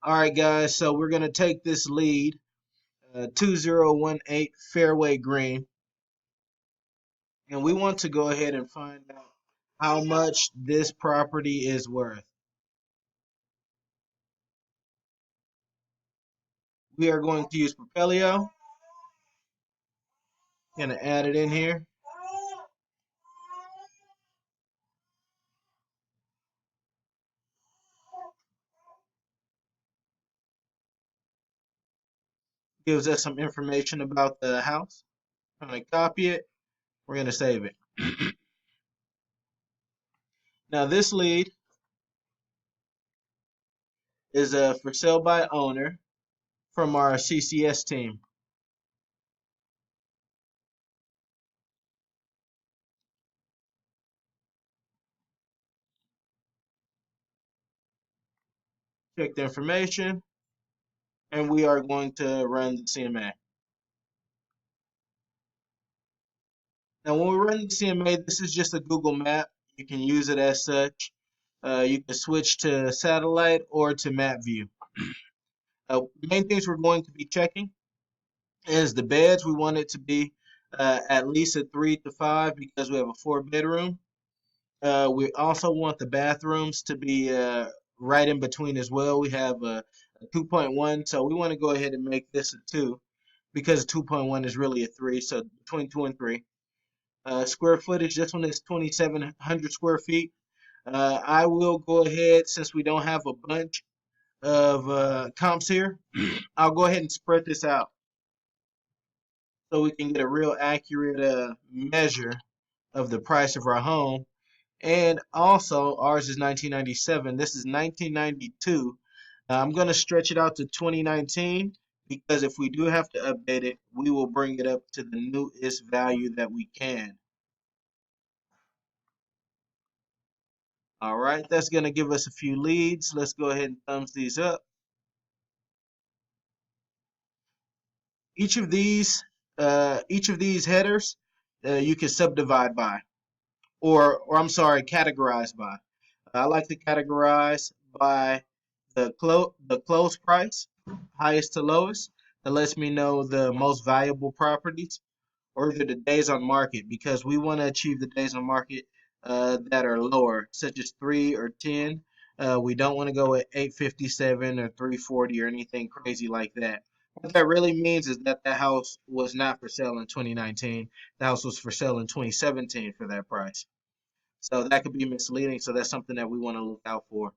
All right, guys, so we're going to take this lead, 2018 Fairway Green, and we want to go ahead and find out how much this property is worth. We are going to use Propelio. Going to add it in here. Gives us some information about the house. I'm going to copy it. We're going to save it. Now this lead is a for sale by owner from our CCS team. Check the information, and we are going to run the CMA. Now, when we run the CMA, this is just a Google map. You can use it as such. You can switch to satellite or to map view. Main things we're going to be checking is the beds. We want it to be at least a 3 to 5 because we have a 4-bedroom. We also want the bathrooms to be right in between as well. We have a 2.1, so we want to go ahead and make this a 2 because 2.1 is really a 3, so between 2 and 3. Square footage, this one is 2,700 square feet. I will go ahead, since we don't have a bunch of comps here, I'll go ahead and spread this out so we can get a real accurate measure of the price of our home. And also, ours is 1997. This is 1992. I'm going to stretch it out to 2019 because if we do have to update it, we will bring it up to the newest value that we can. All right, that's going to give us a few leads. Let's go ahead and thumbs these up. Each of these headers, you can subdivide by, or I'm sorry, categorize by. I like to categorize by the close price, highest to lowest. That lets me know the most valuable properties, or the days on market, because we want to achieve the days on market that are lower, such as 3 or 10. We don't want to go at 857 or 340 or anything crazy like that. What that really means is that the house was not for sale in 2019. The house was for sale in 2017 for that price. So that could be misleading. So that's something that we want to look out for.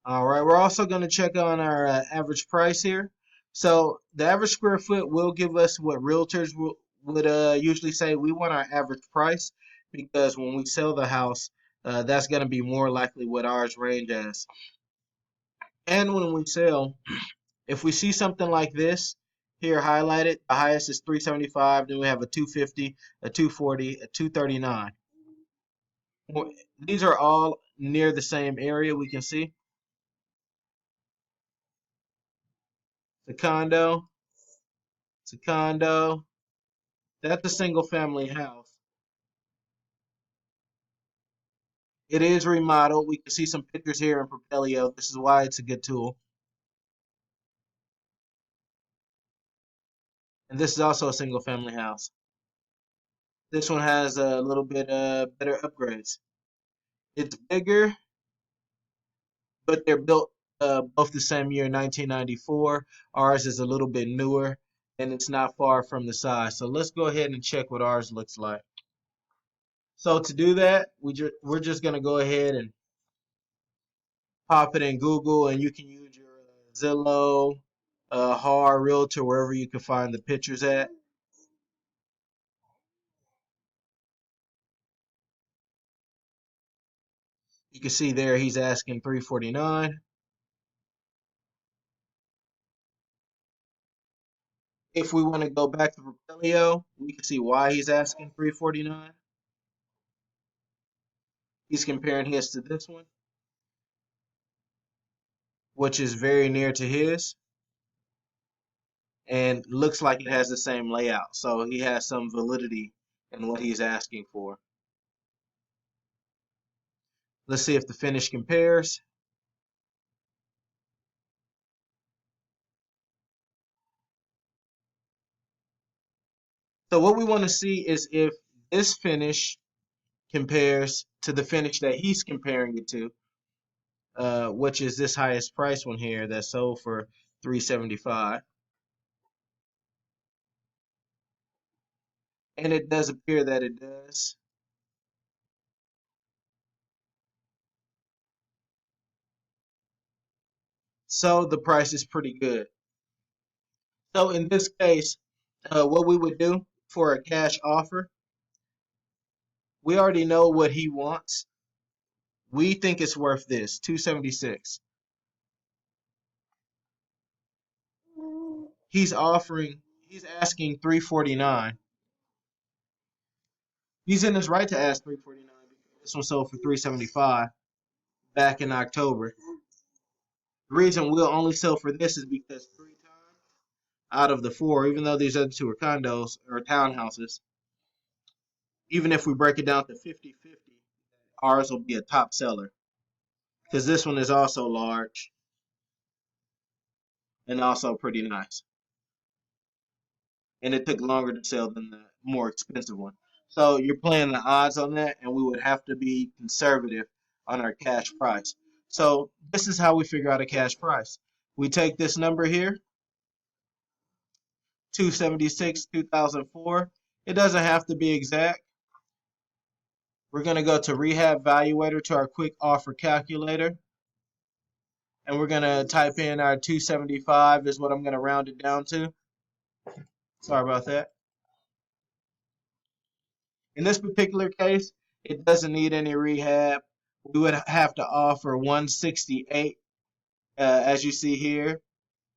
All right, we're also going to check on our average price here. So the average square foot will give us what realtors would usually say. We want our average price because when we sell the house, that's going to be more likely what ours range as. And when we sell, if we see something like this here highlighted, the highest is 375, then we have a 250, a 240, a 239. These are all near the same area we can see. The condo, it's a condo. That's a single family house. It is remodeled. We can see some pictures here in Propelio. This is why it's a good tool. And this is also a single family house. This one has a little bit better upgrades. It's bigger, but they're built both the same year, 1994. Ours is a little bit newer, and it's not far from the size. So let's go ahead and check what ours looks like. So to do that, we're just going to go ahead and pop it in Google, and you can use your Zillow, Har, Realtor, wherever you can find the pictures at. You can see there he's asking $349. If we want to go back to Propelio, we can see why he's asking $349. He's comparing his to this one, which is very near to his. and looks like it has the same layout. So he has some validity in what he's asking for. Let's see if the finish compares. So what we want to see is if this finish compares to the finish that he's comparing it to, which is this highest price one here that sold for $375. And it does appear that it does. So the price is pretty good. So in this case, what we would do for a cash offer, we already know what he wants. We think it's worth this, 276. He's asking 349. He's in his right to ask 349 because this one sold for 375 back in October. The reason we'll only sell for this is because 3 times out of the 4, even though these other 2 are condos or townhouses, even if we break it down to 50-50, ours will be a top seller because this one is also large and also pretty nice. And it took longer to sell than the more expensive one. So you're playing the odds on that, and we would have to be conservative on our cash price. So this is how we figure out a cash price. We take this number here, 276, 2004. It doesn't have to be exact. We're going to go to RehabValuator to our quick offer calculator. And we're going to type in our 275 is what I'm going to round it down to. Sorry about that. In this particular case, it doesn't need any rehab. We would have to offer 168, as you see here,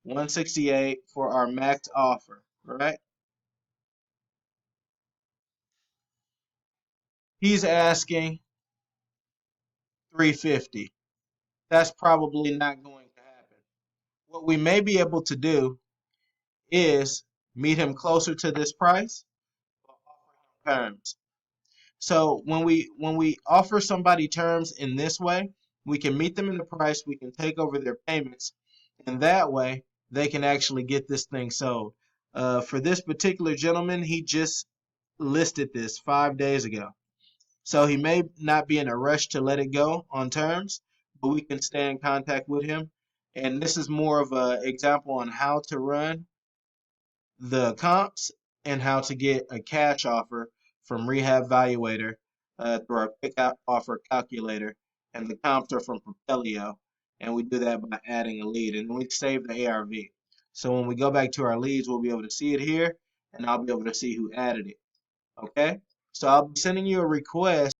168 for our max offer, right? He's asking 350. That's probably not going to happen. What we may be able to do is meet him closer to this price or offer him terms. So when we offer somebody terms in this way, we can meet them in the price, we can take over their payments, and that way they can actually get this thing sold. For this particular gentleman, he just listed this 5 days ago. So he may not be in a rush to let it go on terms, but we can stay in contact with him. And this is more of an example on how to run the comps and how to get a cash offer from RehabValuator through our quick offer calculator, and the comps are from Propelio, and we do that by adding a lead, and we save the ARV. So when we go back to our leads, we'll be able to see it here, and I'll be able to see who added it. Okay, so I'll be sending you a request